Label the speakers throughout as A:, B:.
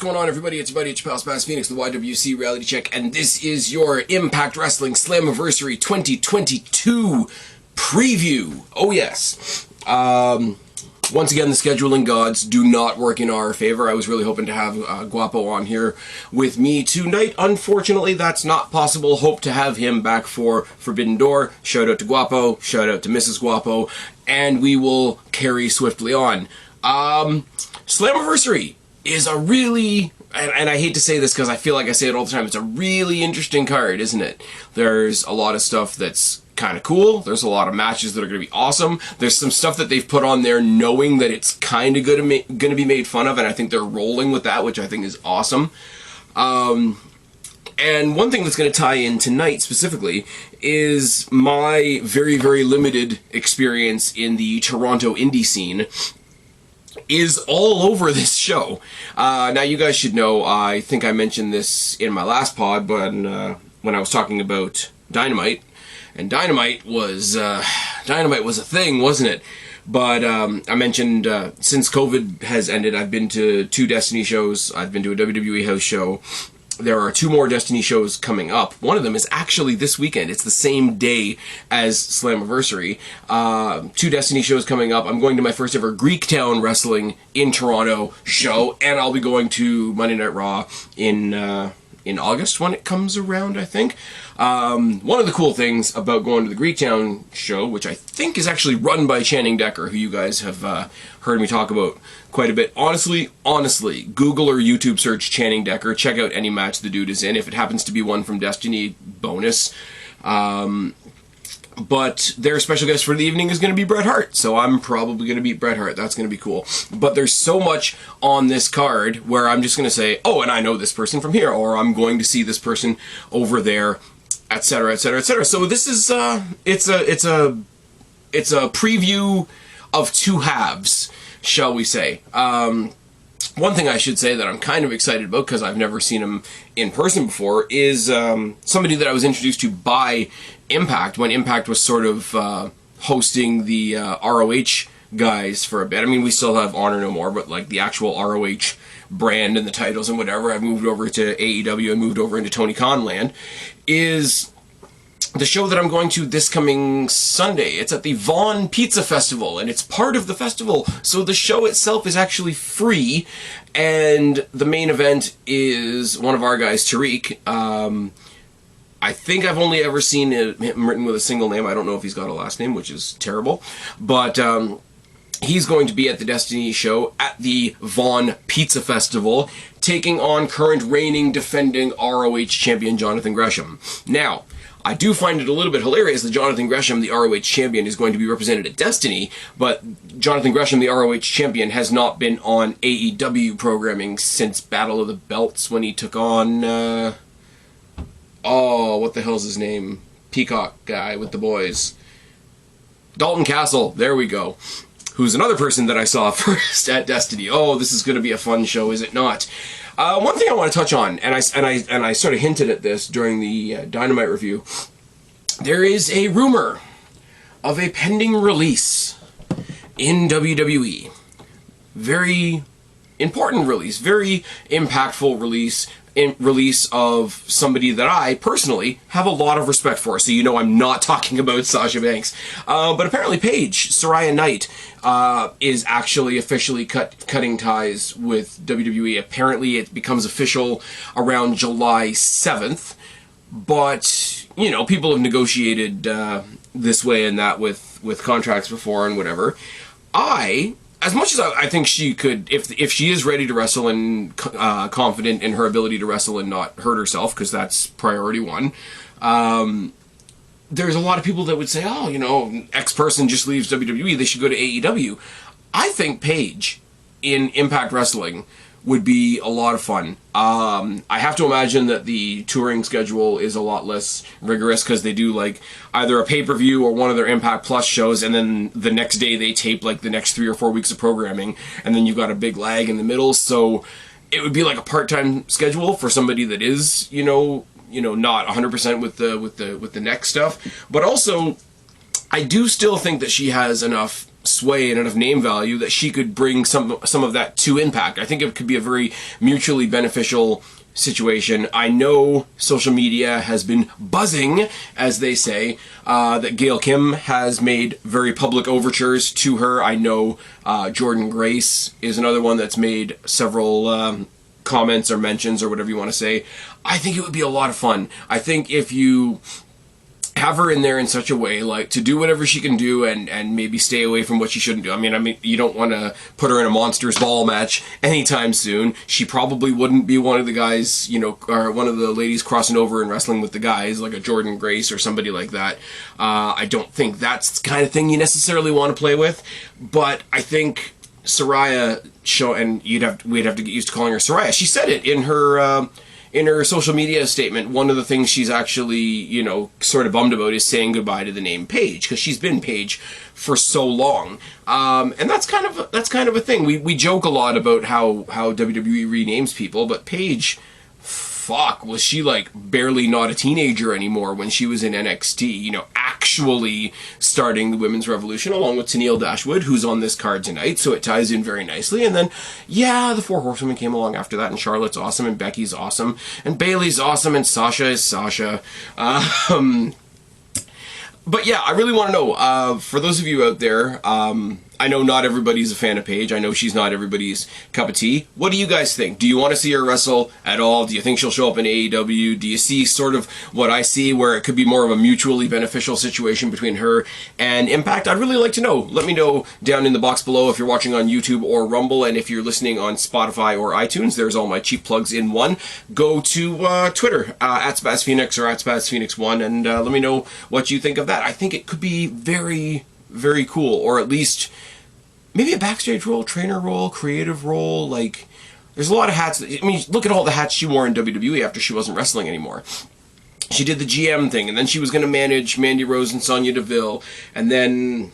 A: going on, everybody? It's your buddy, it's your pal Spaz Phoenix, the YWC Reality Check, and this is your Impact Wrestling Slammiversary 2022 preview. Oh yes. Once again, the scheduling gods do not work in our favor. I was really hoping to have Guapo on here with me tonight. Unfortunately, that's not possible. Hope to have him back for Forbidden Door. Shout out to Guapo. Shout out to Mrs. Guapo. And we will carry swiftly on. Slammiversary is a really, and I hate to say this because I feel like I say it all the time, it's a really interesting card, isn't it? There's a lot of stuff that's kind of cool. There's a lot of matches that are going to be awesome. There's some stuff that they've put on there knowing that it's kind of going to be made fun of, and I think they're rolling with that, which I think is awesome. And one thing that's going to tie in tonight specifically is my very, very limited experience in the Toronto indie scene is all over this show. Now, you guys should know, I think I mentioned this in my last pod, but when I was talking about Dynamite, and Dynamite was a thing, wasn't it? But I mentioned since COVID has ended, I've been to 2 Destiny shows. I've been to a WWE house show. There are 2 more Destiny shows coming up. One of them is actually this weekend. It's the same day as Slammiversary. 2 Destiny shows coming up. I'm going to my first ever Greektown Wrestling in Toronto show, and I'll be going to Monday Night Raw in August when it comes around, I think. One of the cool things about going to the Greektown show, which I think is actually run by Channing Decker, who you guys have heard me talk about quite a bit. Honestly, Google or YouTube search Channing Decker. Check out any match the dude is in. If it happens to be one from Destiny, bonus. But their special guest for the evening is going to be Bret Hart, so I'm probably going to beat Bret Hart. That's going to be cool. But there's so much on this card where I'm just going to say, oh, and I know this person from here, or I'm going to see this person over there, etc., etc., etc. So this is it's a preview of 2 halves, shall we say. One thing I should say that I'm kind of excited about, because I've never seen him in person before, is somebody that I was introduced to by Impact, when Impact was sort of hosting the ROH guys for a bit. I mean, we still have Honor No More, but like the actual ROH brand and the titles and whatever, I've moved over to AEW and moved over into Tony Khan land, is the show that I'm going to this coming Sunday. It's at the Vaughn Pizza Festival, and it's part of the festival, so the show itself is actually free, and the main event is one of our guys, Tariq. I think I've only ever seen him written with a single name. I don't know if he's got a last name, which is terrible, but he's going to be at the Destiny show at the Vaughn Pizza Festival, taking on current reigning defending ROH champion Jonathan Gresham. Now, I do find it a little bit hilarious that Jonathan Gresham, the ROH champion, is going to be represented at Destiny, but Jonathan Gresham, the ROH champion, has not been on AEW programming since Battle of the Belts, when he took on, what the hell's his name? Peacock guy with the boys. Dalton Castle, there we go. Who's another person that I saw first at Destiny. Oh, this is going to be a fun show, is it not? One thing I want to touch on, and I sort of hinted at this during the Dynamite review, there is a rumor of a pending release in WWE. Very important release, very impactful release of somebody that I personally have a lot of respect for. So you know I'm not talking about Sasha Banks. But apparently Paige, Saraya Knight, is actually officially cutting ties with WWE. Apparently it becomes official around July 7th. But, you know, people have negotiated this way and that with contracts before and whatever. As much as I think she could, if she is ready to wrestle and confident in her ability to wrestle and not hurt herself, because that's priority 1, there's a lot of people that would say, oh, you know, X person just leaves WWE, they should go to AEW. I think Paige in Impact Wrestling would be a lot of fun. I have to imagine that the touring schedule is a lot less rigorous, because they do like either a pay-per-view or one of their Impact Plus shows, and then the next day they tape like the next 3 or 4 weeks of programming, and then you've got a big lag in the middle. So it would be like a part-time schedule for somebody that is, you know, not 100% with the next stuff. But also, I do still think that she has enough sway and enough name value that she could bring some of that to Impact. I think it could be a very mutually beneficial situation. I know social media has been buzzing, as they say, that Gail Kim has made very public overtures to her. I know Jordan Grace is another one that's made several comments or mentions or whatever you want to say. I think it would be a lot of fun. I think if you have her in there in such a way, like, to do whatever she can do and maybe stay away from what she shouldn't do. I mean, you don't want to put her in a Monsters Ball match anytime soon. She probably wouldn't be one of the guys, you know, or one of the ladies crossing over and wrestling with the guys, like a Jordan Grace or somebody like that. I don't think that's the kind of thing you necessarily want to play with, but I think Saraya and we'd have to get used to calling her Saraya. She said it in her social media statement. One of the things she's actually, you know, sort of bummed about is saying goodbye to the name Paige, because she's been Paige for so long. And that's kind of a thing. We joke a lot about how WWE renames people, but Paige, fuck, was she like barely not a teenager anymore when she was in NXT, you know, actually starting the women's revolution along with Tenille Dashwood, who's on this card tonight, so it ties in very nicely. And then, yeah, the Four Horsewomen came along after that, and Charlotte's awesome, and Becky's awesome, and Bayley's awesome, and Sasha is Sasha. But yeah, I really want to know, for those of you out there, I know not everybody's a fan of Paige. I know she's not everybody's cup of tea. What do you guys think? Do you want to see her wrestle at all? Do you think she'll show up in AEW? Do you see sort of what I see, where it could be more of a mutually beneficial situation between her and Impact? I'd really like to know. Let me know down in the box below if you're watching on YouTube or Rumble, and if you're listening on Spotify or iTunes. There's all my cheap plugs in one. Go to Twitter, at Spaz Phoenix or at Spaz Phoenix 1, and let me know what you think of that. I think it could be very, very cool, or at least maybe a backstage role, trainer role, creative role. Like, there's a lot of hats. I mean, look at all the hats she wore in WWE after she wasn't wrestling anymore. She did the GM thing, and then she was going to manage Mandy Rose and Sonya Deville, and then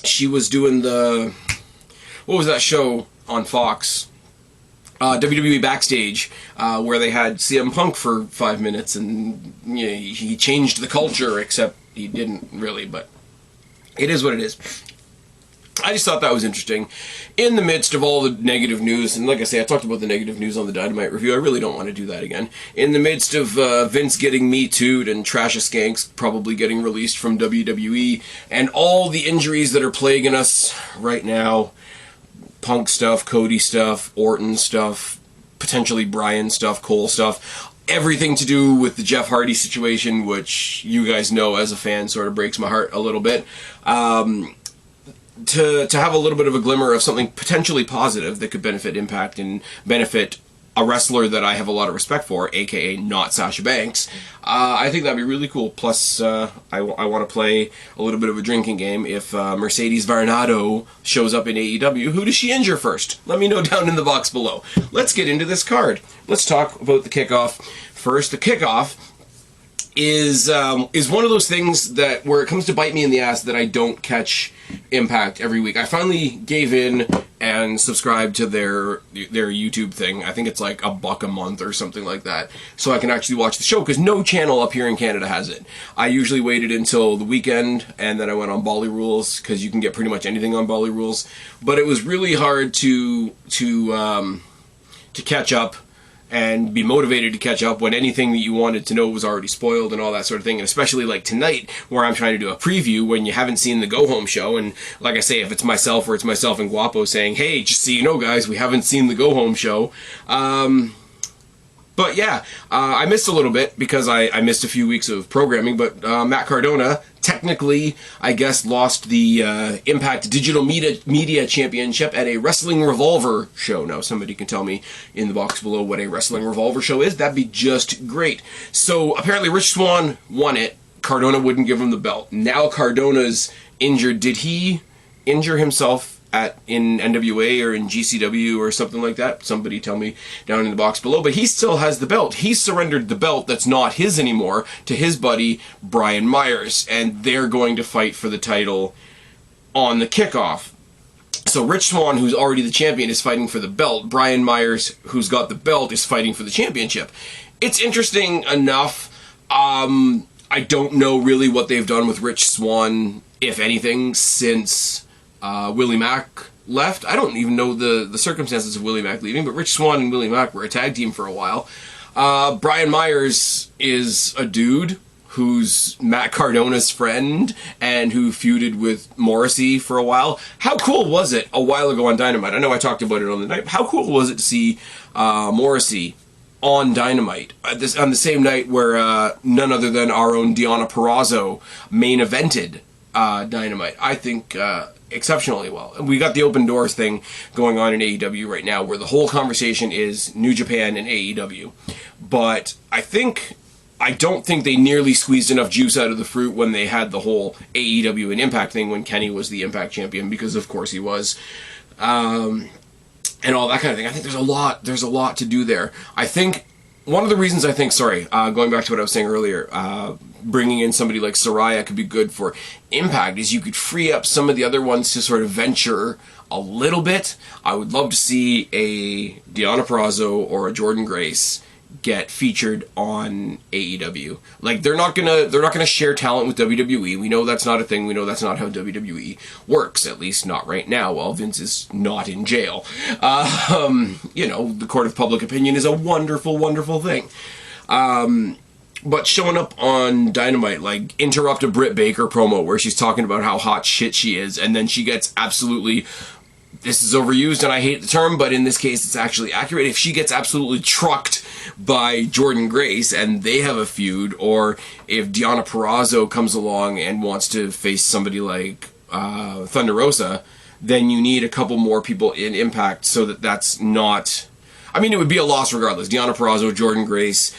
A: she was doing what was that show on Fox? WWE Backstage, where they had CM Punk for 5 minutes, and you know, he changed the culture, except he didn't really, but it is what it is. I just thought that was interesting. In the midst of all the negative news, and like I say, I talked about the negative news on the Dynamite review, I really don't want to do that again. In the midst of Vince getting Me Too'd and Trasha Skanks probably getting released from WWE, and all the injuries that are plaguing us right now, Punk stuff, Cody stuff, Orton stuff, potentially Bryan stuff, Cole stuff, everything to do with the Jeff Hardy situation, which you guys know as a fan sort of breaks my heart a little bit. To have a little bit of a glimmer of something potentially positive that could benefit Impact and benefit a wrestler that I have a lot of respect for, aka not Sasha Banks, I think that'd be really cool. Plus, I want to play a little bit of a drinking game. If Mercedes Varnado shows up in AEW, who does she injure first? Let me know down in the box below. Let's get into this card. Let's talk about the kickoff first. The kickoff is one of those things that, where it comes to bite me in the ass, that I don't catch Impact every week. I finally gave in and subscribed to their YouTube thing. I think it's like $1 a month or something like that, so I can actually watch the show, because no channel up here in Canada has it. I usually waited until the weekend, and then I went on Bolly Rules, because you can get pretty much anything on Bolly Rules. But it was really hard to catch up and be motivated to catch up when anything that you wanted to know was already spoiled and all that sort of thing. And especially like tonight, where I'm trying to do a preview when you haven't seen the Go Home show. And like I say, if it's myself or it's myself and Guapo saying, hey, just so you know, guys, we haven't seen the Go Home show. But yeah, I missed a little bit because I missed a few weeks of programming, but Matt Cardona technically, I guess, lost the Impact Digital Media Championship at a Wrestling Revolver show. Now, somebody can tell me in the box below what a Wrestling Revolver show is. That'd be just great. So apparently Rich Swann won it. Cardona wouldn't give him the belt. Now Cardona's injured. Did he injure himself in NWA or in GCW or something like that? Somebody tell me down in the box below. But he still has the belt. He surrendered the belt that's not his anymore to his buddy Brian Myers, and they're going to fight for the title on the kickoff. So Rich Swann, who's already the champion, is fighting for the belt. Brian Myers, who's got the belt, is fighting for the championship. It's interesting enough. I don't know really what they've done with Rich Swann, if anything, since Willie Mack left. I don't even know the circumstances of Willie Mack leaving, but Rich Swann and Willie Mack were a tag team for a while. Brian Myers is a dude who's Matt Cardona's friend and who feuded with Morrissey for a while. How cool was it a while ago on Dynamite? I know I talked about it on the night. How cool was it to see Morrissey on Dynamite on the same night where none other than our own Deonna Purrazzo main evented Dynamite? I think exceptionally well. We got the open doors thing going on in AEW right now where the whole conversation is New Japan and AEW. But I don't think they nearly squeezed enough juice out of the fruit when they had the whole AEW and Impact thing when Kenny was the Impact champion, because of course he was. And all that kind of thing. I think there's a lot to do there. I think one of the reasons going back to what I was saying earlier, bringing in somebody like Saraya could be good for Impact is you could free up some of the other ones to sort of venture a little bit. I would love to see a Deonna Purrazzo or a Jordynne Grace get featured on AEW. Like they're not gonna share talent with WWE. We know that's not a thing. We know that's not how WWE works. At least not right now. While Vince is not in jail. The court of public opinion is a wonderful, wonderful thing. But showing up on Dynamite, like interrupt a Britt Baker promo where she's talking about how hot shit she is, and then she gets absolutely. This is overused and I hate the term, but in this case it's actually accurate. If she gets absolutely trucked by Jordynne Grace and they have a feud, or if Deonna Purrazzo comes along and wants to face somebody like Thunder Rosa, then you need a couple more people in Impact so that that's not... I mean, it would be a loss regardless. Deonna Purrazzo, Jordynne Grace,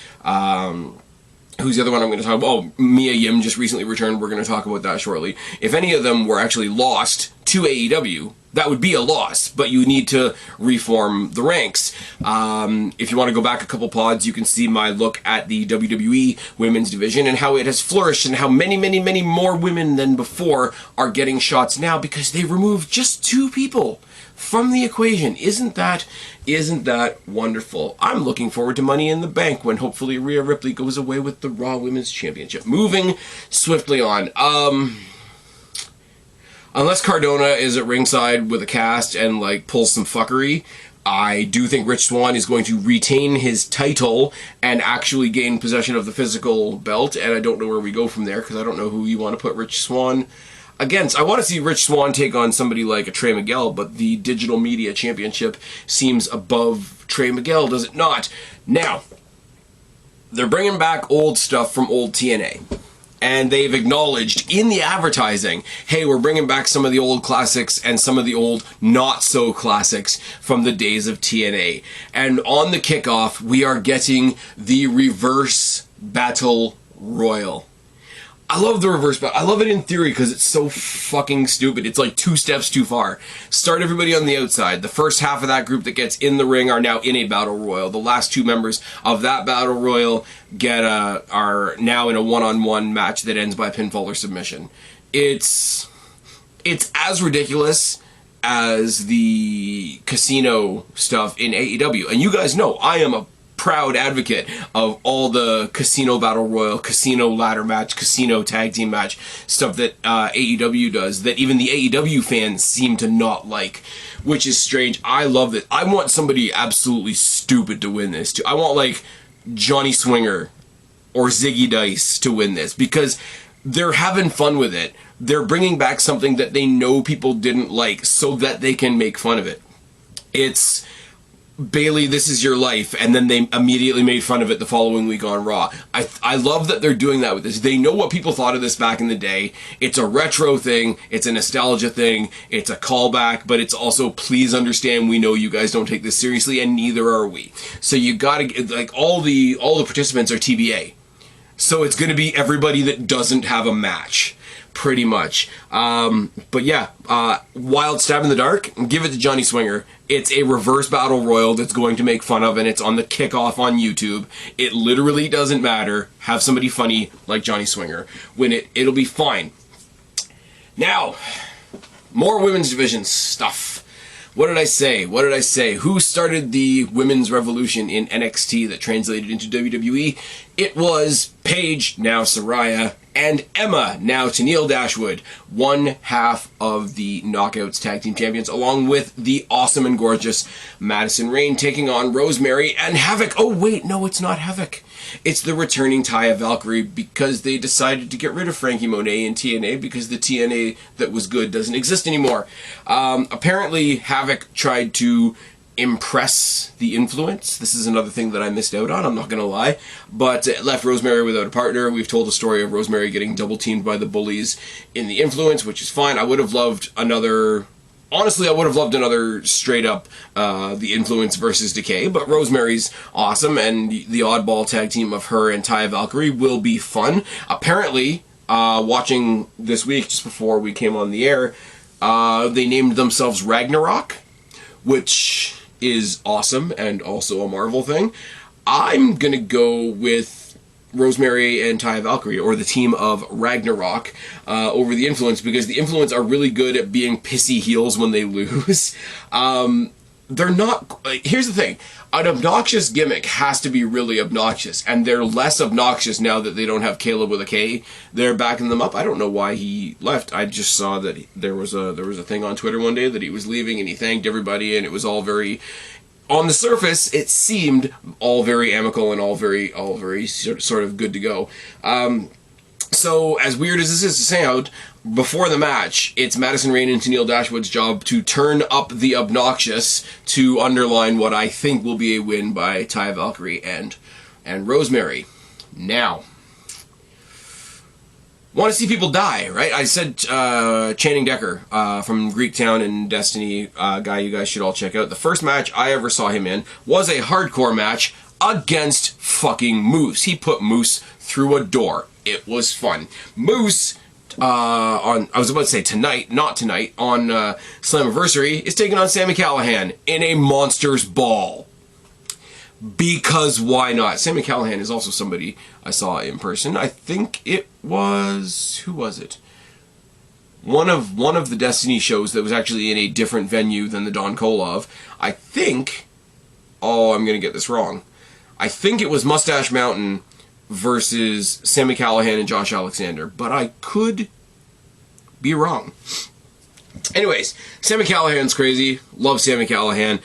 A: who's the other one I'm going to talk about? Oh, Mia Yim just recently returned. We're going to talk about that shortly. If any of them were actually lost to AEW, that would be a loss, but you need to reform the ranks. If you want to go back a couple pods, you can see my look at the WWE women's division and how it has flourished and how many, many, many more women than before are getting shots now because they removed just 2 people from the equation. Isn't that wonderful? I'm looking forward to Money in the Bank when hopefully Rhea Ripley goes away with the Raw Women's Championship. Moving swiftly on. Unless Cardona is at ringside with a cast and pulls some fuckery, I do think Rich Swann is going to retain his title and actually gain possession of the physical belt, and I don't know where we go from there because I don't know who you want to put Rich Swann against. I want to see Rich Swann take on somebody like a Trey Miguel, but the Digital Media Championship seems above Trey Miguel, does it not? Now, they're bringing back old stuff from old TNA. And they've acknowledged in the advertising, hey, we're bringing back some of the old classics and some of the old not-so-classics from the days of TNA. And on the kickoff, we are getting the Reverse Battle Royal. I love the reverse battle. I love it in theory because it's so fucking stupid. It's like 2 steps too far. Start everybody on the outside. The first half of that group that gets in the ring are now in a battle royal. The last 2 members of that battle royal are now in a one-on-one match that ends by pinfall or submission. It's as ridiculous as the casino stuff in AEW. And you guys know I am a proud advocate of all the casino battle royal, casino ladder match, casino tag team match stuff that AEW does, that even the AEW fans seem to not like, which is strange. I love it. I want somebody absolutely stupid to win this too. I want Johnny Swinger or Ziggy Dice to win this because they're having fun with it. They're bringing back something that they know people didn't like so that they can make fun of it. It's Bailey, this is your life, and then they immediately made fun of it the following week on Raw. I love that they're doing that with this. They know what people thought of this back in the day. It's a retro thing, it's a nostalgia thing, it's a callback, but it's also, please understand, we know you guys don't take this seriously, and neither are we. So you gotta, all the participants are TBA. So it's gonna be everybody that doesn't have a match. Pretty much. But yeah, Wild Stab in the Dark, give it to Johnny Swinger. It's a reverse battle royal that's going to make fun of, and it's on the kickoff on YouTube. It literally doesn't matter. Have somebody funny like Johnny Swinger win it. It'll be fine. Now, more women's division stuff. What did I say? What did I say? Who started the women's revolution in NXT that translated into WWE? It was Paige, now Saraya, and Emma, now Tenille Dashwood, one half of the Knockouts Tag Team Champions, along with the awesome and gorgeous Madison Rayne, taking on Rosemary and Havoc. Oh wait, no, it's not Havoc. It's the returning Taya Valkyrie, because they decided to get rid of Frankie Monet in TNA because the TNA that was good doesn't exist anymore. Apparently, Havoc tried to impress the Influence. This is another thing that I missed out on, I'm not gonna lie, but it left Rosemary without a partner. We've told the story of Rosemary getting double teamed by the bullies in the Influence, which is fine. I would have loved another, honestly, I would have loved another straight up the Influence versus Decay, but Rosemary's awesome, and the oddball tag team of her and Taya Valkyrie will be fun. Apparently, watching this week, just before we came on the air, they named themselves Ragnarok, which is awesome and also a Marvel thing. I'm gonna go with Rosemary and Taya Valkyrie, or the team of Ragnarok, over the Influence, because the Influence are really good at being pissy heels when they lose. They're not... Here's the thing. An obnoxious gimmick has to be really obnoxious, and they're less obnoxious now that they don't have Caleb with a K. They're backing them up. I don't know why he left. I just saw that there was a thing on Twitter one day that he was leaving, and he thanked everybody, and it was all very... On the surface, it seemed all very amicable and all very sort of good to go. So, as weird as this is to sound, before the match, it's Madison Rayne and Tenille Dashwood's job to turn up the obnoxious to underline what I think will be a win by Taya Valkyrie and Rosemary. Now, want to see people die, right? I said Channing Decker from Greektown and Destiny, guy you guys should all check out. The first match I ever saw him in was a hardcore match against fucking Moose. He put Moose through a door. It was fun. Moose, I was about to say tonight, not tonight, on Slammiversary, is taking on Sami Callihan in a Monsters Ball. Because why not? Sami Callihan is also somebody I saw in person. I think it was... Who was it? One of the Destiny shows that was actually in a different venue than the Don Kolov. I think... Oh, I'm going to get this wrong. I think it was Mustache Mountain versus Sami Callihan and Josh Alexander, but I could be wrong. Anyways, Sami Callihan's crazy. Love Sami Callihan.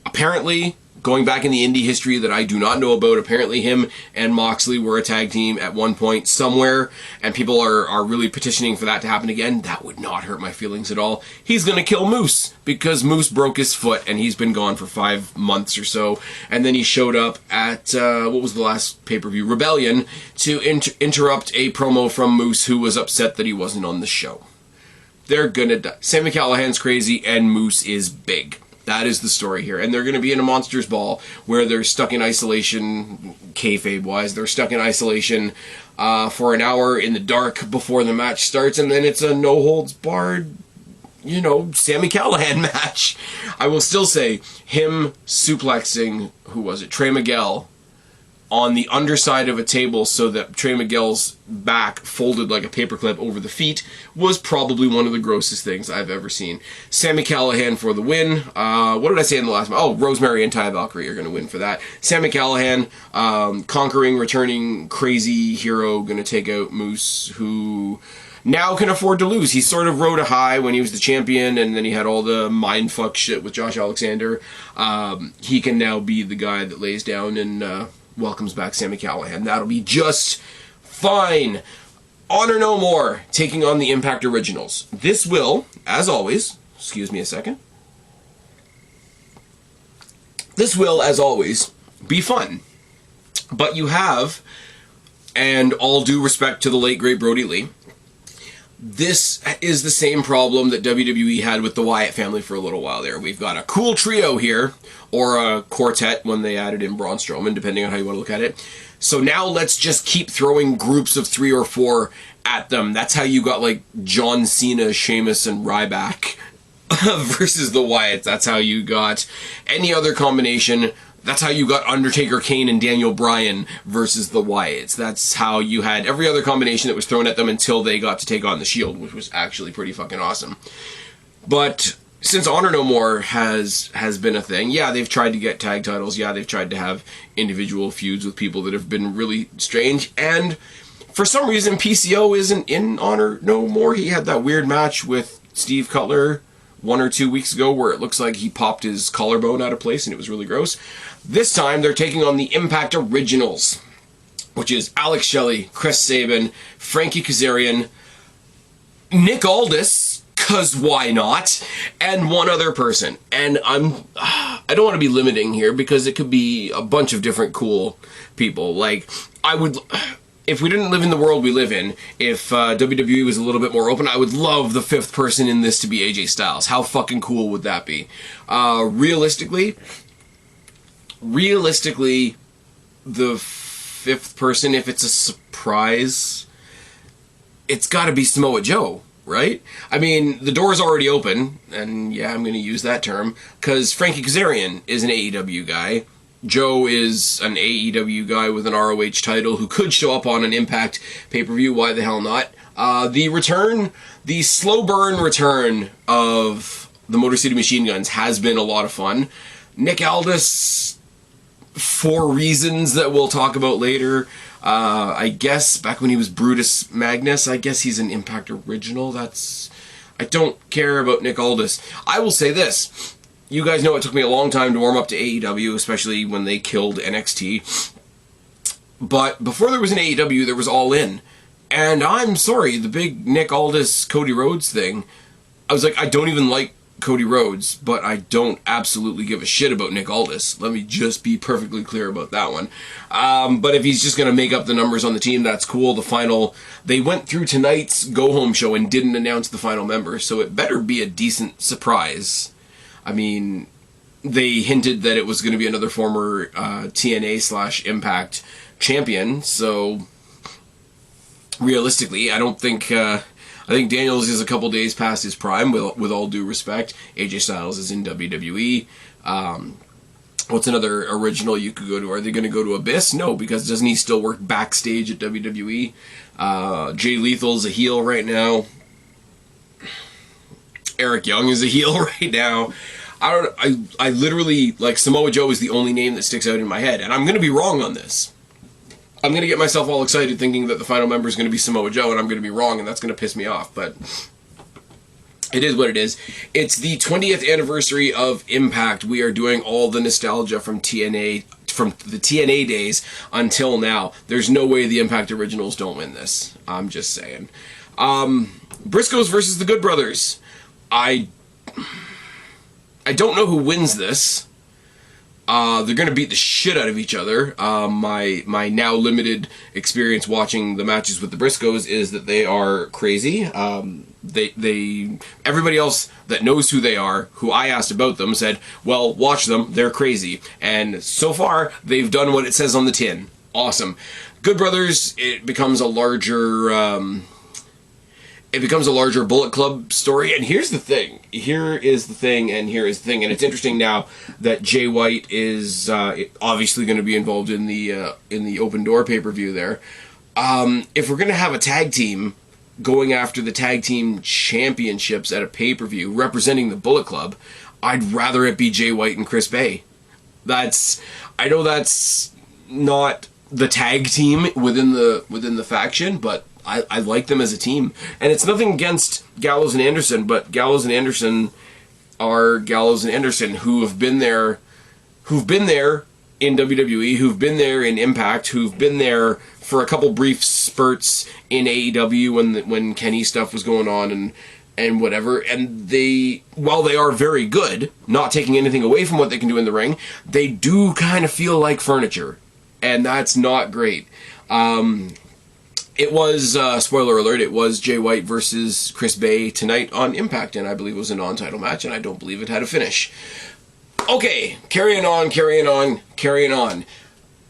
A: Apparently, going back in the indie history that I do not know about, apparently him and Moxley were a tag team at one point somewhere, and people are really petitioning for that to happen again. That would not hurt my feelings at all. He's gonna kill Moose, because Moose broke his foot, and he's been gone for 5 months or so, and then he showed up at, what was the last pay-per-view? Rebellion, to interrupt a promo from Moose, who was upset that he wasn't on the show. They're gonna die. Sami Callihan's crazy, and Moose is big. That is the story here. And they're going to be in a Monsters Ball where they're stuck in isolation, kayfabe-wise. They're stuck in isolation for an hour in the dark before the match starts, and then it's a no-holds-barred, you know, Sami Callihan match. I will still say, him suplexing, who was it, Trey Miguel, on the underside of a table so that Trey Miguel's back folded like a paperclip over the feet was probably one of the grossest things I've ever seen. Sami Callihan for the win. What did I say in the last one? Oh, Rosemary and Taya Valkyrie are going to win for that. Sami Callihan, conquering, returning, crazy hero, going to take out Moose, who now can afford to lose. He sort of rode a high when he was the champion, and then he had all the mindfuck shit with Josh Alexander. He can now be the guy that lays down and welcomes back Sami Callihan. That'll be just fine. Honor No More, taking on the Impact Originals. This will, as always, excuse me a second. This will, as always, be fun. But you have, and all due respect to the late great Brody Lee, this is the same problem that WWE had with the Wyatt family for a little while there. We've got a cool trio here, or a quartet when they added in Braun Strowman, depending on how you want to look at it. So now let's just keep throwing groups of 3 or 4 at them. That's how you got, like, John Cena, Sheamus, and Ryback versus the Wyatts. That's how you got any other combination. That's how you got Undertaker, Kane, and Daniel Bryan versus the Wyatts. That's how you had every other combination that was thrown at them until they got to take on the Shield, which was actually pretty fucking awesome. But since Honor No More has been a thing, yeah, they've tried to get tag titles, yeah, they've tried to have individual feuds with people that have been really strange, and for some reason PCO isn't in Honor No More. He had that weird match with Steve Cutler 1 or 2 weeks ago where it looks like he popped his collarbone out of place and it was really gross. This time they're taking on the Impact Originals, which is Alex Shelley, Chris Sabin, Frankie Kazarian, Nick Aldis, cause why not, and one other person. And I don't want to be limiting here because it could be a bunch of different cool people. Like, if we didn't live in the world we live in, if WWE was a little bit more open, I would love the 5th person in this to be AJ Styles. How fucking cool would that be? Realistically, the 5th person, if it's a surprise, it's got to be Samoa Joe, right? I mean, the door's already open, and yeah, I'm going to use that term, because Frankie Kazarian is an AEW guy. Joe is an AEW guy with an ROH title who could show up on an Impact pay-per-view. Why the hell not? The slow burn return of the Motor City Machine Guns has been a lot of fun. Nick Aldis, for reasons that we'll talk about later. I guess back when he was Brutus Magnus, I guess he's an Impact original. I don't care about Nick Aldis. I will say this. You guys know it took me a long time to warm up to AEW, especially when they killed NXT. But before there was an AEW, there was All In. And I'm sorry, the big Nick Aldis, Cody Rhodes thing, I was like, I don't even like Cody Rhodes, but I don't absolutely give a shit about Nick Aldis. Let me just be perfectly clear about that one. But if he's just going to make up the numbers on the team, that's cool. They went through tonight's go-home show and didn't announce the final member, so it better be a decent surprise. I mean, they hinted that it was going to be another former TNA/Impact champion, so realistically, I think Daniels is a couple days past his prime, with all due respect. AJ Styles is in WWE. What's another original you could go to? Are they going to go to Abyss? No, because doesn't he still work backstage at WWE? Jay Lethal's a heel right now. Eric Young is a heel right now. I literally, like, Samoa Joe is the only name that sticks out in my head, and I'm going to be wrong on this. I'm going to get myself all excited thinking that the final member is going to be Samoa Joe, and I'm going to be wrong, and that's going to piss me off, but it is what it is. It's the 20th anniversary of Impact. We are doing all the nostalgia from TNA, from the TNA days until now. There's no way the Impact Originals don't win this. I'm just saying. Briscoes versus the Good Brothers. I don't know who wins this. They're going to beat the shit out of each other. My now limited experience watching the matches with the Briscoes is that they are crazy. Everybody else that knows who they are, who I asked about them, said, well, watch them, they're crazy. And so far, they've done what it says on the tin. Awesome. Good Brothers, it becomes a larger Bullet Club story, and here's the thing. Here is the thing, and it's interesting now that Jay White is obviously going to be involved in the Open Door pay-per-view there. If we're going to have a tag team going after the tag team championships at a pay-per-view representing the Bullet Club, I'd rather it be Jay White and Chris Bay. I know that's not the tag team within the faction, but I like them as a team. And it's nothing against Gallows and Anderson, but Gallows and Anderson are Gallows and Anderson who've been there in WWE, who've been there in Impact, who've been there for a couple brief spurts in AEW when Kenny stuff was going on and whatever. And while they are very good, not taking anything away from what they can do in the ring, they do kind of feel like furniture. And that's not great. It was, spoiler alert, it was Jay White versus Chris Bay tonight on Impact, and I believe it was a non-title match, and I don't believe it had a finish. Okay, carrying on.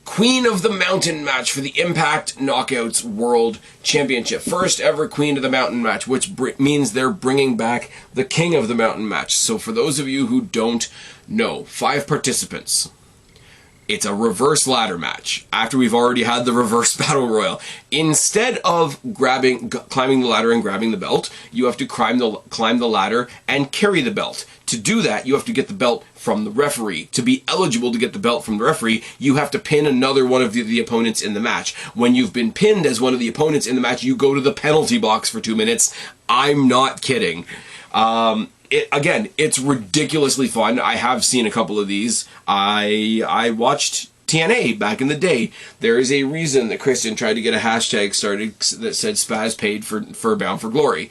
A: Queen of the Mountain match for the Impact Knockouts World Championship. First ever Queen of the Mountain match, which means they're bringing back the King of the Mountain match. So for those of you who don't know, 5 participants. It's a reverse ladder match. After we've already had the reverse battle royal, instead of climbing the ladder and grabbing the belt, you have to climb the ladder and carry the belt. To do that, you have to get the belt from the referee. To be eligible to get the belt from the referee, you have to pin another one of the opponents in the match. When you've been pinned as one of the opponents in the match, you go to the penalty box for 2 minutes. I'm not kidding. Again, it's ridiculously fun. I have seen a couple of these. I watched TNA back in the day. There is a reason that Christian tried to get a hashtag started that said Spaz paid for Bound for Glory.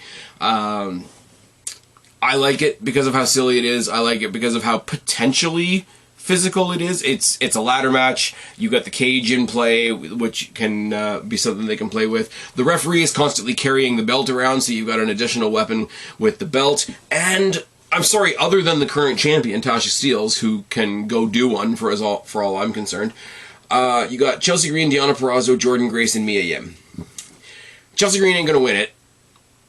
A: I like it because of how silly it is. I like it because of how potentially physical it is. It's a ladder match. You got the cage in play, which can be something they can play with. The referee is constantly carrying the belt around, so you've got an additional weapon with the belt. And I'm sorry, other than the current champion, Tasha Steelz, who can go do one for all I'm concerned, you got Chelsea Green, Deonna Purrazzo, Jordynne Grace, and Mia Yim. Chelsea Green ain't gonna win it.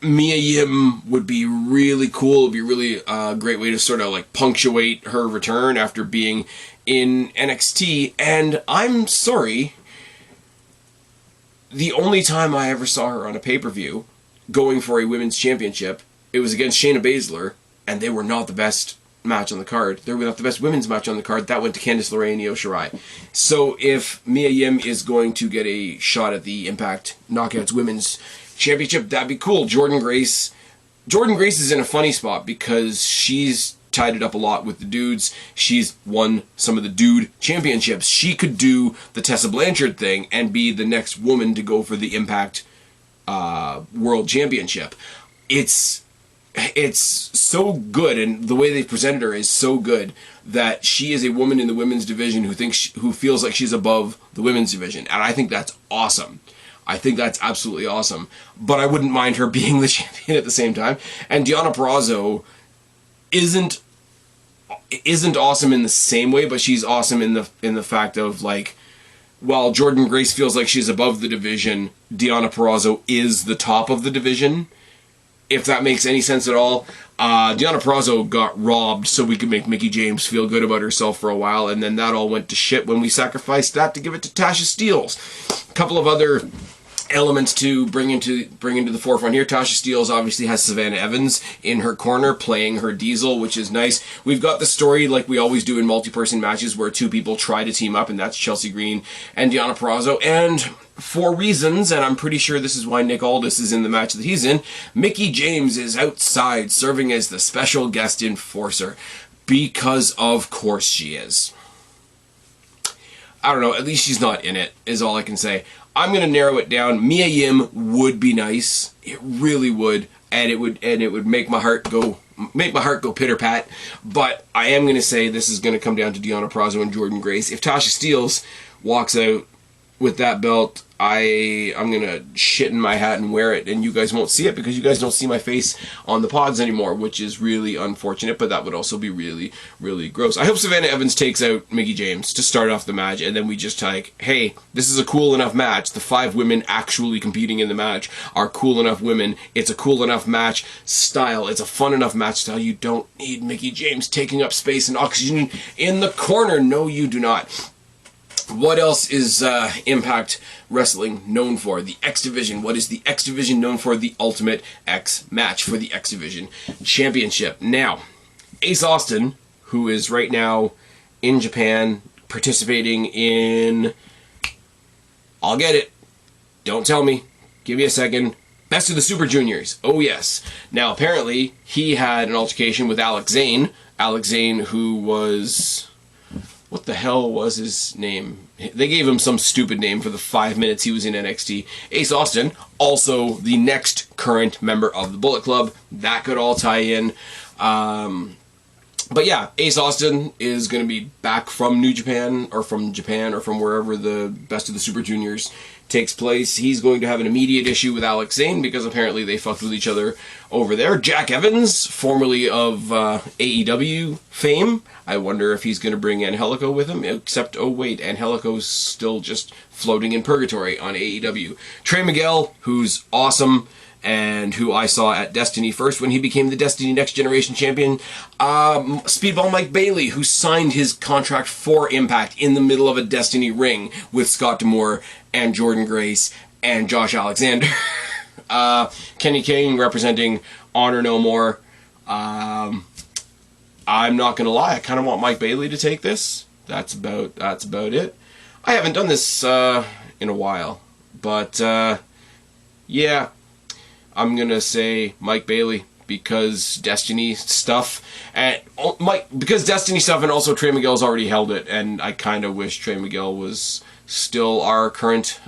A: Mia Yim would be really cool. It would be really a great way to sort of like punctuate her return after being in NXT. And I'm sorry, the only time I ever saw her on a pay-per-view going for a women's championship, it was against Shayna Baszler, and they were not the best match on the card. They were not the best women's match on the card. That went to Candice LeRae and Io Shirai. So if Mia Yim is going to get a shot at the Impact Knockouts Women's Championship, that'd be cool. Jordynne Grace is in a funny spot because she's tied it up a lot with the dudes. She's won some of the dude championships. She could do the Tessa Blanchard thing and be the next woman to go for the Impact World Championship. It's so good, and the way they presented her is so good that she is a woman in the women's division who feels like she's above the women's division, and I think that's awesome. I think that's absolutely awesome. But I wouldn't mind her being the champion at the same time. And Deonna Purrazzo isn't awesome in the same way, but she's awesome in the fact of, like, while Jordynne Grace feels like she's above the division, Deonna Purrazzo is the top of the division. If that makes any sense at all. Deonna Purrazzo got robbed so we could make Mickie James feel good about herself for a while, and then that all went to shit when we sacrificed that to give it to Tasha Steelz. A couple of other elements to bring into the forefront here. Tasha Steelz obviously has Savannah Evans in her corner playing her Diesel, which is nice. We've got the story like we always do in multi-person matches where two people try to team up, and that's Chelsea Green and Deonna Purrazzo. And for reasons, and I'm pretty sure this is why Nick Aldis is in the match that he's in, Mickie James is outside serving as the special guest enforcer. Because of course she is. I don't know, at least she's not in it, is all I can say. I'm going to narrow it down. Mia Yim would be nice. It really would. And it would make my heart go pitter-pat. But I am going to say this is going to come down to Deonna Purrazzo and Jordynne Grace. If Tasha Steelz walks out with that belt, I'm going to shit in my hat and wear it, and you guys won't see it because you guys don't see my face on the pods anymore, which is really unfortunate, but that would also be really, really gross. I hope Savannah Evans takes out Mickie James to start off the match, and then we just like, hey, this is a cool enough match. The 5 women actually competing in the match are cool enough women. It's a cool enough match style. It's a fun enough match style. You don't need Mickie James taking up space and oxygen in the corner. No, you do not. What else is Impact Wrestling known for? The X Division. What is the X Division known for? The Ultimate X match for the X Division Championship. Now, Ace Austin, who is right now in Japan participating in... I'll get it. Don't tell me. Give me a second. Best of the Super Juniors. Oh, yes. Now, apparently, he had an altercation with Alex Zane. Alex Zane, who was... What the hell was his name? They gave him some stupid name for the 5 minutes he was in NXT. Ace Austin, also the next current member of the Bullet Club. That could all tie in. But yeah, Ace Austin is going to be back from New Japan, or from wherever the Best of the Super Juniors takes place. He's going to have an immediate issue with Alex Zane because apparently they fucked with each other over there. Jack Evans, formerly of AEW fame, I wonder if he's going to bring Angelico with him, except, oh wait, Angelico's still just floating in purgatory on AEW. Trey Miguel, who's awesome and who I saw at Destiny first when he became the Destiny Next Generation champion, Speedball Mike Bailey, who signed his contract for Impact in the middle of a Destiny ring with Scott D'Amore and Jordan Grace and Josh Alexander. Kenny King representing Honor No More. I'm not gonna lie, I kind of want Mike Bailey to take this. That's about it. I haven't done this in a while, but yeah, I'm gonna say Mike Bailey because Destiny stuff, and because Destiny stuff, and also Trey Miguel's already held it, and I kind of wish Trey Miguel was still our current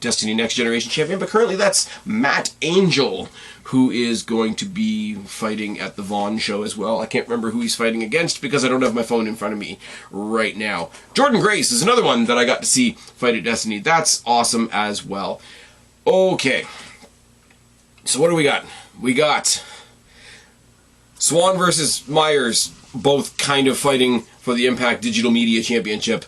A: Destiny Next Generation champion, but currently that's Matt Angel, who is going to be fighting at the Vaughn show as well. I can't remember who he's fighting against because I don't have my phone in front of me right now. Jordan Grace is another one that I got to see fight at Destiny. That's awesome as well. Okay, so what do we got? We got Swan versus Myers, both kind of fighting for the Impact Digital Media Championship.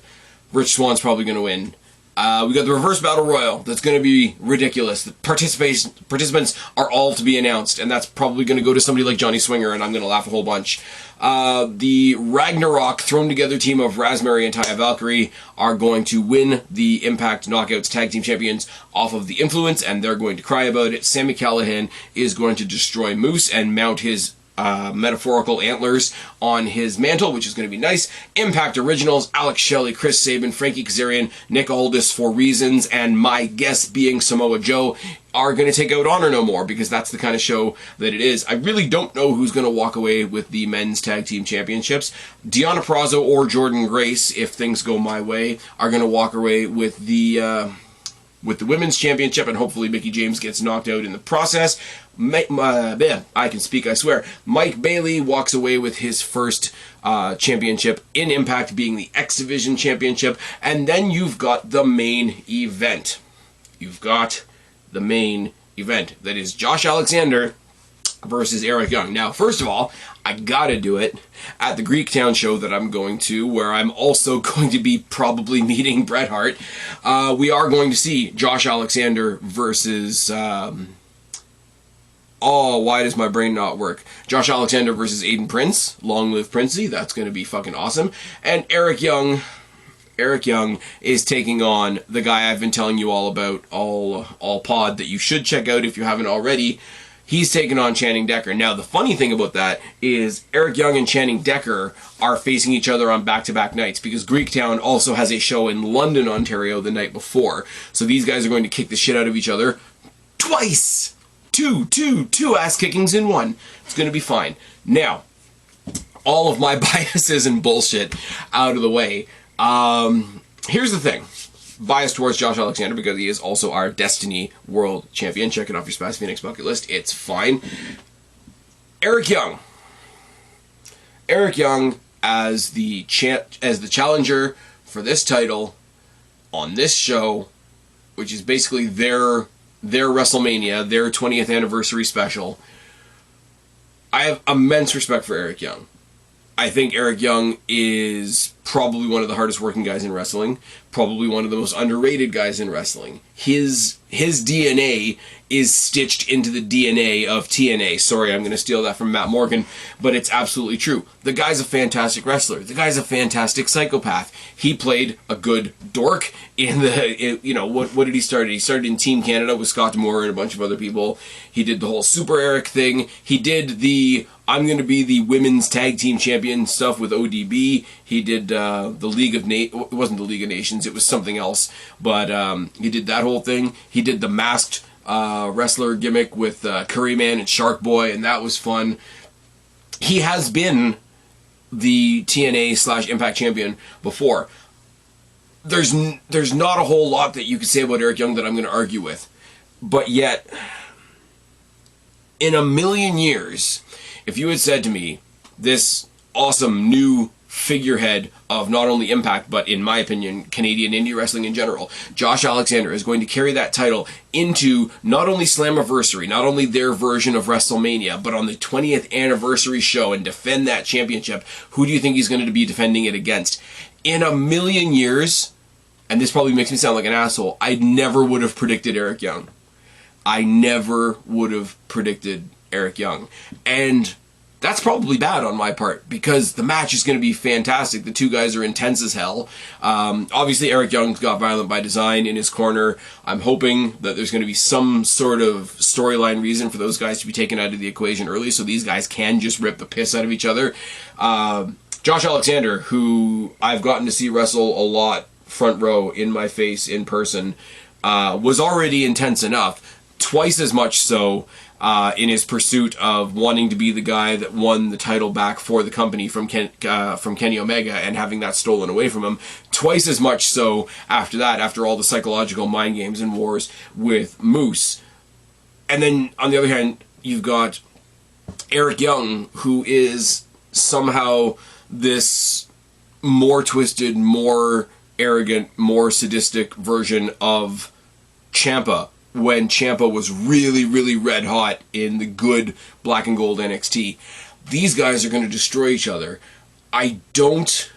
A: Rich Swan's probably going to win. We got the Reverse Battle Royal. That's going to be ridiculous. The participants are all to be announced, and that's probably going to go to somebody like Johnny Swinger, and I'm going to laugh a whole bunch. The Ragnarok thrown together team of Raspberry and Taya Valkyrie are going to win the Impact Knockouts Tag Team Champions off of the Influence, and they're going to cry about it. Sami Callihan is going to destroy Moose and mount his metaphorical antlers on his mantle, which is going to be nice. Impact Originals, Alex Shelley, Chris Sabin, Frankie Kazarian, Nick Aldis for Reasons, and my guess being Samoa Joe are going to take out Honor No More because that's the kind of show that it is. I really don't know who's going to walk away with the men's tag team championships. Deonna Purrazzo or Jordan Grace, if things go my way, are going to walk away with the women's championship, and hopefully Mickie James gets knocked out in the process. I can speak, I swear. Mike Bailey walks away with his first championship in Impact, being the X Division championship, and then you've got the main event. That is Josh Alexander versus Eric Young. Now, first of all, I gotta do it at the Greektown show that I'm going to, where I'm also going to be probably meeting Bret Hart. We are going to see Josh Alexander versus... why does my brain not work? Josh Alexander versus Aiden Prince. Long live Princey. That's going to be fucking awesome. And Eric Young is taking on the guy I've been telling you all about all pod that you should check out if you haven't already. He's taking on Channing Decker. Now, the funny thing about that is Eric Young and Channing Decker are facing each other on back-to-back nights because Greektown also has a show in London, Ontario the night before. So these guys are going to kick the shit out of each other twice. Two ass kickings in one. It's going to be fine. Now, all of my biases and bullshit out of the way. Here's the thing. Bias towards Josh Alexander because he is also our Destiny World Champion. Check it off your Spaz Phoenix bucket list. It's fine. Eric Young as the challenger for this title on this show, which is basically their WrestleMania, their 20th anniversary special. I have immense respect for Eric Young. I think Eric Young is probably one of the hardest working guys in wrestling, probably one of the most underrated guys in wrestling. His DNA is stitched into the DNA of TNA. Sorry, I'm going to steal that from Matt Morgan, but it's absolutely true. The guy's a fantastic wrestler. The guy's a fantastic psychopath. He played a good dork in what did he start? He started in Team Canada with Scott D'Amore and a bunch of other people. He did the whole Super Eric thing. He did the I'm going to be the women's tag team champion stuff with ODB. He did the League of it wasn't the League of Nations, it was something else, but he did that whole thing. He did the masked wrestler gimmick with Curry Man and Shark Boy, and that was fun. He has been the TNA/Impact champion before. There's not a whole lot that you could say about Eric Young that I'm going to argue with, but yet, in a million years, if you had said to me, this awesome new figurehead of not only Impact, but in my opinion, Canadian indie wrestling in general, Josh Alexander is going to carry that title into not only Slammiversary, not only their version of WrestleMania, but on the 20th anniversary show and defend that championship, who do you think he's going to be defending it against? In a million years, and this probably makes me sound like an asshole, I never would have predicted Eric Young. I never would have predicted Eric Young. And that's probably bad on my part, because the match is going to be fantastic. The two guys are intense as hell. Obviously, Eric Young's got Violent by Design in his corner. I'm hoping that there's going to be some sort of storyline reason for those guys to be taken out of the equation early, so these guys can just rip the piss out of each other. Josh Alexander, who I've gotten to see wrestle a lot front row in my face in person, was already intense enough, twice as much so in his pursuit of wanting to be the guy that won the title back for the company from Kenny Omega and having that stolen away from him. Twice as much so after that, after all the psychological mind games and wars with Moose. And then, on the other hand, you've got Eric Young, who is somehow this more twisted, more arrogant, more sadistic version of Ciampa, when Ciampa was really, really red hot in the good black and gold NXT. These guys are going to destroy each other. I don't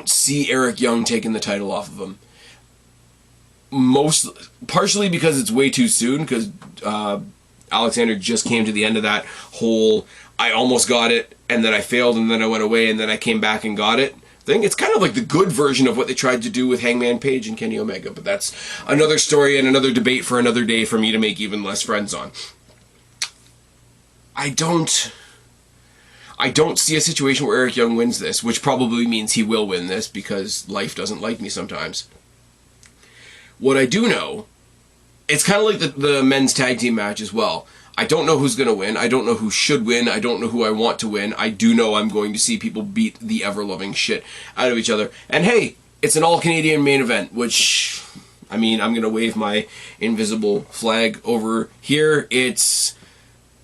A: see Eric Young taking the title off of him. Partially because it's way too soon, because Alexander just came to the end of that whole, I almost got it, and then I failed, and then I went away, and then I came back and got it thing. It's kind of like the good version of what they tried to do with Hangman Page and Kenny Omega, but that's another story and another debate for another day for me to make even less friends on. I don't see a situation where Eric Young wins this, which probably means he will win this because life doesn't like me sometimes. What I do know, it's kind of like the men's tag team match as well. I don't know who's going to win. I don't know who should win. I don't know who I want to win. I do know I'm going to see people beat the ever-loving shit out of each other. And hey, it's an all-Canadian main event, which, I mean, I'm going to wave my invisible flag over here. It's,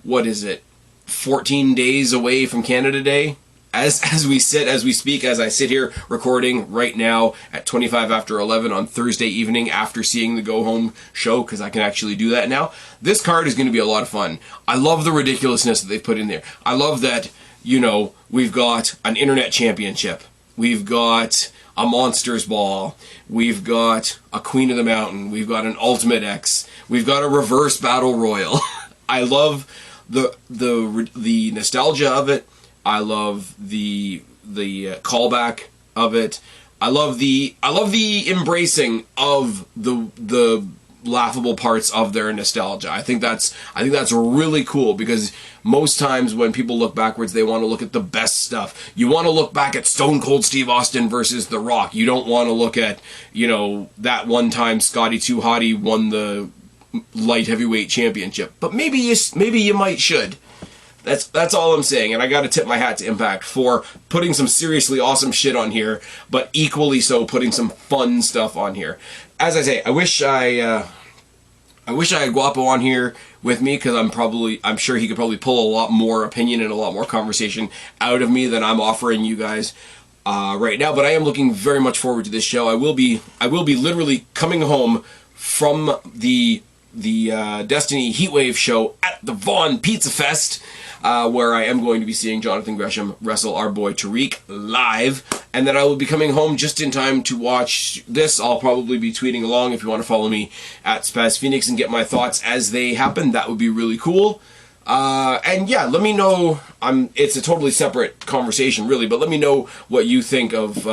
A: what is it, 14 days away from Canada Day? As we speak, as I sit here recording right now at 25 after 11 on Thursday evening after seeing the Go Home show, because I can actually do that now, this card is going to be a lot of fun. I love the ridiculousness that they've put in there. I love that, you know, we've got an internet championship. We've got a Monsters Ball. We've got a Queen of the Mountain. We've got an Ultimate X. We've got a Reverse Battle Royal. I love the nostalgia of it. I love the callback of it. I love the embracing of the laughable parts of their nostalgia. I think that's really cool, because most times when people look backwards, they want to look at the best stuff. You want to look back at Stone Cold Steve Austin versus The Rock. You don't want to look at, you know, that one time Scotty 2 Hotty won the light heavyweight championship. But maybe you might should. That's all I'm saying, and I gotta tip my hat to Impact for putting some seriously awesome shit on here, but equally so putting some fun stuff on here. As I say, I wish I had Guapo on here with me, because I'm sure he could probably pull a lot more opinion and a lot more conversation out of me than I'm offering you guys right now. But I am looking very much forward to this show. I will be literally coming home from the Destiny Heatwave show at the Vaughn Pizza Fest, where I am going to be seeing Jonathan Gresham wrestle our boy Tariq live, and then I will be coming home just in time to watch this. I'll probably be tweeting along if you want to follow me at Spaz Phoenix and get my thoughts as they happen. That would be really cool. And yeah, let me know. It's a totally separate conversation, really, but let me know what you think of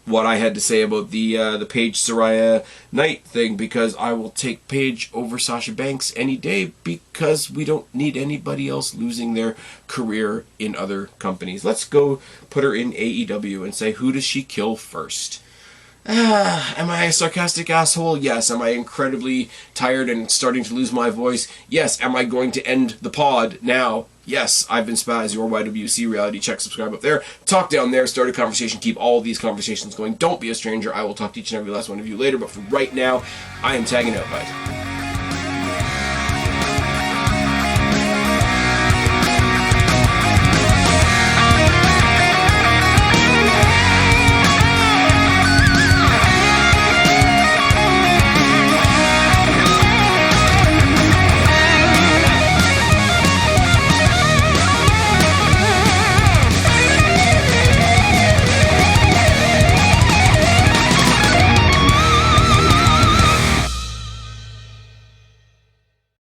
A: what I had to say about the Paige Saraya Knight thing, because I will take Paige over Sasha Banks any day, because we don't need anybody else losing their career in other companies. Let's go put her in AEW and say, who does she kill first? Am I a sarcastic asshole? Yes. Am I incredibly tired and starting to lose my voice? Yes. Am I going to end the pod now? Yes. I've been Spaz, your YWC reality check. Subscribe up there. Talk down there. Start a conversation. Keep all of these conversations going. Don't be a stranger. I will talk to each and every last one of you later. But for right now, I am tagging out, guys.